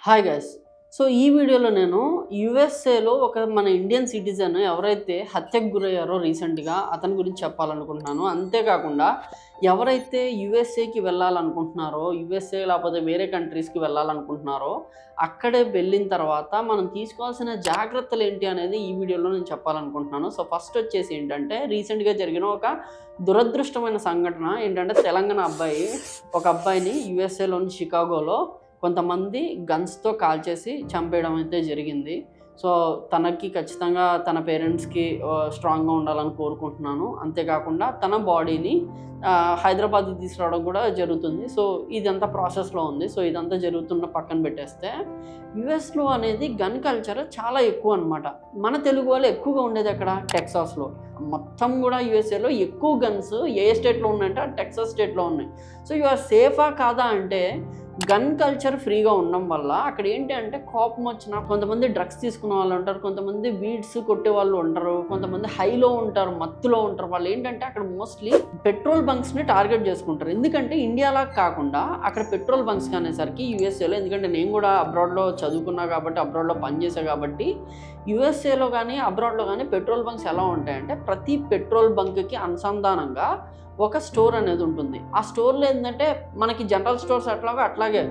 Hi guys. So ఈ వీడియోలో నేను యూఎస్ఏలో ఒక మన ఇండియన్ సిటిజన్ ఎవరైతే హత్యకు గురయ్యారో రీసెంట్గా అతని గురించి చెప్పాలనుకుంటున్నాను. అంతేకాకుండా ఎవరైతే యూఎస్ఏకి వెళ్ళాలనుకుంటున్నారో, యూఎస్ఏ లేకపోతే వేరే కంట్రీస్కి వెళ్ళాలనుకుంటున్నారో, అక్కడే వెళ్ళిన తర్వాత మనం తీసుకోవాల్సిన జాగ్రత్తలు ఏంటి అనేది ఈ వీడియోలో నేను చెప్పాలనుకుంటున్నాను. సో ఫస్ట్ వచ్చేసి ఏంటంటే రీసెంట్గా జరిగిన ఒక దురదృష్టమైన సంఘటన ఏంటంటే తెలంగాణ ఒక అబ్బాయిని యూఎస్ఏలోని షికాగోలో కొంతమంది గన్స్తో కాల్చేసి చంపేయడం అయితే జరిగింది. సో తనకి ఖచ్చితంగా తన పేరెంట్స్కి స్ట్రాంగ్గా ఉండాలని కోరుకుంటున్నాను. అంతేకాకుండా తన బాడీని హైదరాబాద్కి తీసుకురావడం కూడా జరుగుతుంది. సో ఇదంతా ప్రాసెస్లో ఉంది. సో ఇదంతా జరుగుతున్న పక్కన పెట్టేస్తే యుఎస్లో అనేది గన్ కల్చర్ చాలా ఎక్కువ అనమాట. మన తెలుగు వాళ్ళు ఎక్కువగా ఉండేది అక్కడ టెక్సాస్లో. మొత్తం కూడా యూఎస్ఏలో ఎక్కువ గన్స్ ఏ స్టేట్లో ఉన్నాయంటే టెక్సాస్ స్టేట్లో ఉన్నాయి. సో యు ఆర్ సేఫా కాదా అంటే గన్ కల్చర్ ఫ్రీగా ఉండడం వల్ల అక్కడ ఏంటి అంటే కోపం వచ్చిన కొంతమంది డ్రగ్స్ తీసుకునే వాళ్ళు ఉంటారు, కొంతమంది వీడ్స్ కొట్టే వాళ్ళు ఉంటారు, కొంతమంది హైలో ఉంటారు, మత్తులో ఉంటారు. వాళ్ళు ఏంటంటే అక్కడ మోస్ట్లీ పెట్రోల్ బంక్స్ని టార్గెట్ చేసుకుంటారు. ఎందుకంటే ఇండియాలా కాకుండా అక్కడ పెట్రోల్ బంక్స్ అనేసరికి యూఎస్ఏలో, ఎందుకంటే నేను కూడా అబ్రాడ్లో చదువుకున్నా కాబట్టి అబ్రాడ్లో పనిచేసా కాబట్టి యూఎస్ఏలో కానీ అబ్రాడ్లో కానీ పెట్రోల్ బంక్స్ ఎలా ఉంటాయంటే ప్రతి పెట్రోల్ బంక్కి అనుసంధానంగా ఒక స్టోర్ అనేది ఉంటుంది. ఆ స్టోర్లో ఏంటంటే మనకి జనరల్ స్టోర్స్ అట్లాగే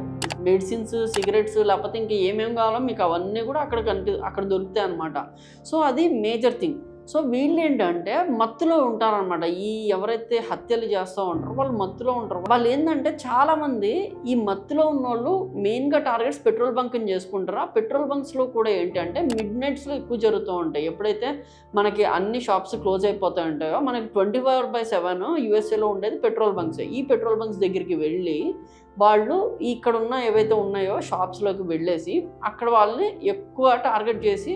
మెడిసిన్స్, సిగరెట్స్ లేకపోతే ఇంకా ఏమేమి కావాలో మీకు అవన్నీ కూడా అక్కడ దొరుకుతాయి అన్నమాట. సో అది మేజర్ థింగ్. సో వీళ్ళు ఏంటంటే మత్తులో ఉంటారనమాట. ఈ ఎవరైతే హత్యలు చేస్తూ ఉంటారో వాళ్ళు మత్తులో ఉంటారు. వాళ్ళు ఏంటంటే చాలామంది ఈ మత్తులో ఉన్న వాళ్ళు మెయిన్గా టార్గెట్స్ పెట్రోల్ బంక్ని చేసుకుంటారు. ఆ పెట్రోల్ బంక్స్లో కూడా ఏంటి అంటే మిడ్ నైట్స్లో ఎక్కువ జరుగుతూ ఉంటాయి. ఎప్పుడైతే మనకి అన్ని షాప్స్ క్లోజ్ అయిపోతూ ఉంటాయో మనకి 24/7 యూఎస్ఏలో ఉండేది పెట్రోల్ బంక్స్. ఈ పెట్రోల్ బంక్స్ దగ్గరికి వెళ్ళి వాళ్ళు ఇక్కడ ఉన్న ఏవైతే ఉన్నాయో షాప్స్లోకి వెళ్ళేసి అక్కడ వాళ్ళని ఎక్కువ టార్గెట్ చేసి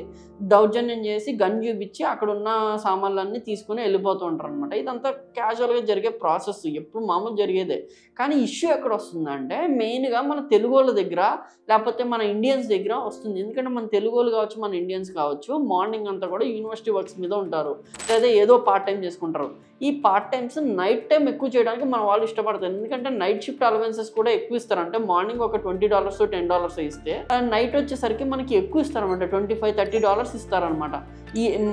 దౌర్జన్యం చేసి గన్ చూపించి అక్కడ ఉన్న సామాన్లన్నీ తీసుకుని వెళ్ళిపోతూ ఉంటారు అనమాట. ఇదంతా క్యాజువల్గా జరిగే ప్రాసెస్, ఎప్పుడు మామూలు జరిగేదే. కానీ ఇష్యూ ఎక్కడ వస్తుందంటే మెయిన్గా మన తెలుగు వాళ్ళ దగ్గర లేకపోతే మన ఇండియన్స్ దగ్గర వస్తుంది. ఎందుకంటే మన తెలుగు వాళ్ళు కావచ్చు, మన ఇండియన్స్ కావచ్చు, మార్నింగ్ అంతా కూడా యూనివర్సిటీ వర్క్స్ మీద ఉంటారు, లేదా ఏదో పార్ట్ టైం చేసుకుంటారు. ఈ పార్ట్ టైమ్స్ నైట్ టైం ఎక్కువ చేయడానికి మన వాళ్ళు ఇష్టపడతారు. ఎందుకంటే నైట్ షిఫ్ట్ అలవెన్సెస్ కూడా ఎక్కువ ఇస్తారు. అంటే మార్నింగ్ ఒక $20 $10 ఇస్తే నైట్ వచ్చేసరికి మనకి ఎక్కువ ఇస్తారనమాట. $25-30 ఇస్తారనమాట.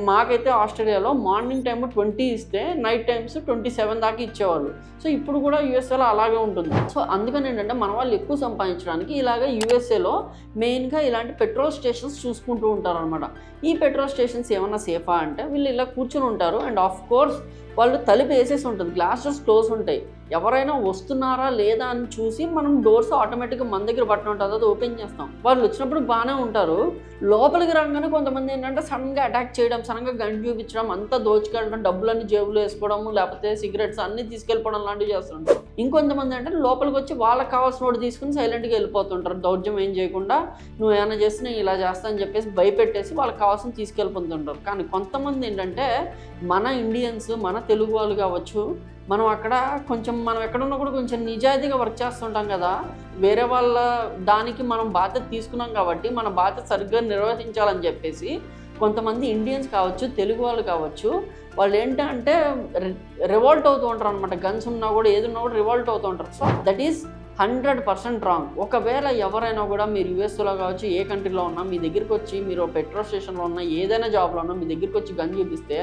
మాకైతే ఆస్ట్రేలియాలో మార్నింగ్ టైం 20 ఇస్తే నైట్ టైమ్స్ 27 దాకా ఇచ్చేవాళ్ళు. సో ఇప్పుడు కూడా యూఎస్ఏలో అలాగే ఉంటుంది. సో అందుకని ఏంటంటే మన వాళ్ళు ఎక్కువ సంపాదించడానికి ఇలాగ యూఎస్ఏలో మెయిన్గా ఇలాంటి పెట్రోల్ స్టేషన్స్ చూసుకుంటూ ఉంటారు అనమాట. ఈ పెట్రోల్ స్టేషన్స్ ఏమన్నా సేఫా అంటే వీళ్ళు ఇలా కూర్చుని ఉంటారు. అండ్ ఆఫ్ కోర్స్ వాళ్ళు తలుపు వేసేసి ఉంటుంది, గ్లాస్ డోర్స్ క్లోజ్ ఉంటాయి. ఎవరైనా వస్తున్నారా లేదా అని చూసి మనం డోర్స్ ఆటోమేటిక్గా మన దగ్గర బట్టన్ ఉంటుంది, అది ఓపెన్ చేస్తాం. వాళ్ళు వచ్చినప్పుడు బాగానే ఉంటారు. లోపలికి రాగానే కొంతమంది ఏంటంటే సడన్గా అటాక్ చేయడం, సడన్గా గన్ చూపించడం, అంతా దోచుకెళ్ళడం, డబ్బులన్నీ జేబులో వేసుకోవడం, లేకపోతే సిగరెట్స్ అన్నీ తీసుకెళ్ళిపోవడం లాంటివి చేస్తుంటారు. ఇంకొంతమంది అంటే లోపలికి వచ్చి వాళ్ళకి కావాల్సిన వాడు తీసుకుని సైలెంట్గా వెళ్ళిపోతుంటారు. దౌర్జన్యం ఏం చేయకుండా నువ్వు ఏమైనా చేసి నేను ఇలా చేస్తా అని చెప్పేసి భయపెట్టేసి వాళ్ళకి కావాల్సిన తీసుకెళ్ళిపోతుంటారు. కానీ కొంతమంది ఏంటంటే మన ఇండియన్స్, మన తెలుగు వాళ్ళు కావచ్చు, మనం అక్కడ కొంచెం మనం ఎక్కడున్నా కూడా కొంచెం నిజాయితీగా వర్క్ చేస్తుంటాం కదా. వేరే వాళ్ళ దానికి మనం బాధ్యత తీసుకున్నాం కాబట్టి మన బాధ్యత సరిగ్గా నిర్వహించాలని చెప్పేసి కొంతమంది ఇండియన్స్ కావచ్చు, తెలుగు వాళ్ళు కావచ్చు, వాళ్ళు ఏంటంటే రివాల్ట్ అవుతూ ఉంటారు అనమాట. గన్స్ ఉన్నా కూడా ఏది ఉన్నా కూడా రివాల్ట్ అవుతూ ఉంటారు. So that is 100% wrong. ఒకవేళ ఎవరైనా కూడా మీరు యూఎస్లో కావచ్చు, ఏ కంట్రీలో ఉన్నా మీ దగ్గరికి వచ్చి, మీరు పెట్రోల్ స్టేషన్లో ఉన్నా, ఏదైనా జాబ్లో ఉన్నా మీ దగ్గరికి వచ్చి గన్ చూపిస్తే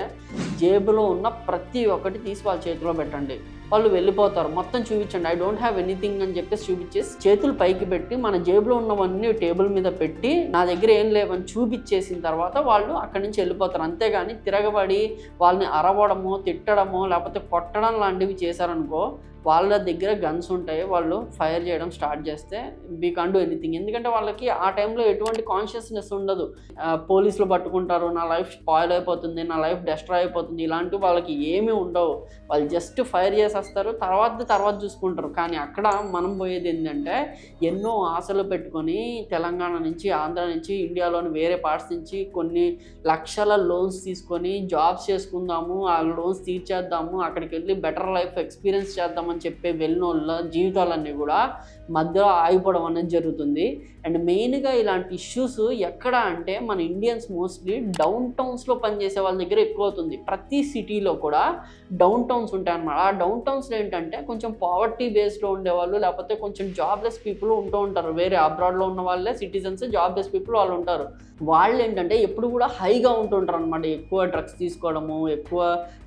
జేబులో ఉన్న ప్రతి ఒక్కటి తీసి వాళ్ళ చేతిలో పెట్టండి. వాళ్ళు వెళ్ళిపోతారు. మొత్తం చూపించండి, ఐ డోంట్ హ్యావ్ ఎనీథింగ్ అని చెప్పేసి చూపించేసి చేతులు పైకి పెట్టి మన జేబులో ఉన్నవన్నీ టేబుల్ మీద పెట్టి నా దగ్గర ఏం లేవని చూపించేసిన తర్వాత వాళ్ళు అక్కడి నుంచి వెళ్ళిపోతారు. అంతేగాని తిరగబడి వాళ్ళని అరవడమో, తిట్టడమో, లేకపోతే కొట్టడం లాంటివి చేశారనుకో వాళ్ళ దగ్గర గన్స్ ఉంటాయి, వాళ్ళు ఫైర్ చేయడం స్టార్ట్ చేస్తే వీ కాంట్ డూ ఎనీథింగ్. ఎందుకంటే వాళ్ళకి ఆ టైంలో ఎటువంటి కాన్షియస్నెస్ ఉండదు. పోలీసులు పట్టుకుంటారు, నా లైఫ్ స్పాయిల్ అయిపోతుంది, నా లైఫ్ డెస్ట్రాయ్ అయిపోతుంది, ఇలాంటివి వాళ్ళకి ఏమీ ఉండవు. వాళ్ళు జస్ట్ ఫైర్ చేసేస్తారు, తర్వాత చూసుకుంటారు. కానీ అక్కడ మనం పోయేది ఏంటంటే ఎన్నో ఆశలు పెట్టుకొని తెలంగాణ నుంచి, ఆంధ్ర నుంచి, ఇండియాలోని వేరే పార్ట్స్ నుంచి కొన్ని లక్షల లోన్స్ తీసుకొని జాబ్స్ చేసుకుందాము, ఆ లోన్స్ తీర్చేద్దాము, అక్కడికి వెళ్ళి బెటర్ లైఫ్ ఎక్స్పీరియన్స్ చేద్దాము అని చెప్పే వెళ్ళిన వాళ్ళ జీవితాలన్నీ కూడా మధ్యలో ఆగిపోవడం అనేది జరుగుతుంది. అండ్ మెయిన్గా ఇలాంటి ఇష్యూస్ ఎక్కడ అంటే మన ఇండియన్స్ మోస్ట్లీ డౌన్ టౌన్స్లో పనిచేసే వాళ్ళ దగ్గర ఎక్కువ అవుతుంది. ప్రతి సిటీలో కూడా డౌన్ టౌన్స్ ఉంటాయి అన్నమాట. ఆ డౌన్ టౌన్స్లో ఏంటంటే కొంచెం పావర్టీ బేస్డ్లో ఉండేవాళ్ళు, లేకపోతే కొంచెం జాబ్లెస్ పీపుల్ ఉంటూ ఉంటారు. వేరే అబ్రాడ్లో ఉన్న వాళ్ళే సిటిజన్స్, జాబ్లెస్ పీపుల్ వాళ్ళు ఉంటారు. వాళ్ళు ఏంటంటే ఎప్పుడు కూడా హైగా ఉంటుంటారు అనమాట. ఎక్కువ డ్రగ్స్ తీసుకోవడము, ఎక్కువ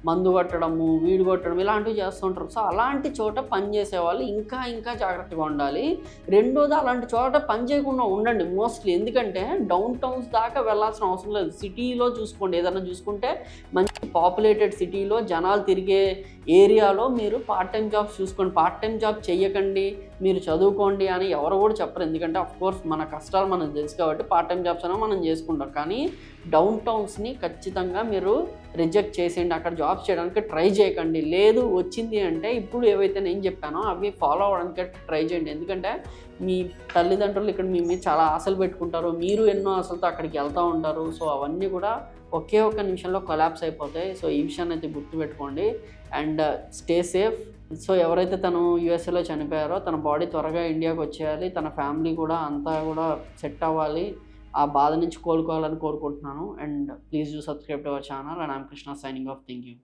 మందు కొట్టడము, వీడు కొట్టడం ఇలాంటివి చేస్తుంటారు. సో అలాంటి చోట పనిచేసే వాళ్ళు ఇంకా ఇంకా జాగ్రత్తగా ఉండాలి. రెండోది, అలాంటి చోట పని చేయకుండా ఉండండి మోస్ట్లీ. ఎందుకంటే డౌన్ టౌన్స్ దాకా వెళ్ళాల్సిన అవసరం లేదు. సిటీలో చూసుకోండి, ఏదైనా చూసుకుంటే మంచి పాపులేటెడ్ సిటీలో జనాలు తిరిగే ఏరియాలో మీరు పార్ట్ టైం జాబ్స్ చూసుకోండి. పార్ట్ టైం జాబ్ చెయ్యకండి, మీరు చదువుకోండి అని ఎవరు కూడా చెప్పరు. ఎందుకంటే అఫ్కోర్స్ మన కష్టాలు మనకు తెలుసు కాబట్టి పార్ట్ టైం జాబ్స్ అయినా మనం చేసుకుంటాం. కానీ డౌన్ టౌన్స్ని ఖచ్చితంగా మీరు రిజెక్ట్ చేసేయండి. అక్కడ జాబ్స్ చేయడానికి ట్రై చేయకండి. లేదు వచ్చింది అంటే ఇప్పుడు ఏవైతే నేను చెప్పానో అవి ఫాలో అవ్వడానికి ట్రై చేయండి. ఎందుకంటే మీ తల్లిదండ్రులు ఇక్కడ మీ మీద చాలా ఆశలు పెట్టుకుంటారు, మీరు ఎన్నో ఆశలతో అక్కడికి వెళ్తూ ఉంటారు. సో అవన్నీ కూడా ఒకే ఒక్క నిమిషంలో కొలాప్స్ అయిపోతాయి. సో ఈ విషయాన్ని అయితే గుర్తుపెట్టుకోండి అండ్ స్టే సేఫ్. సో ఎవరైతే తను యూఎస్ఏలో చనిపోయారో తన బాడీ త్వరగా ఇండియాకి వచ్చేయాలి, తన ఫ్యామిలీ కూడా అంతా కూడా సెట్ అవ్వాలి, ఆ బాధ నుంచి కోలుకోవాలని కోరుకుంటున్నాను. And please do subscribe to our channel and I'm Krishna signing off. Thank you.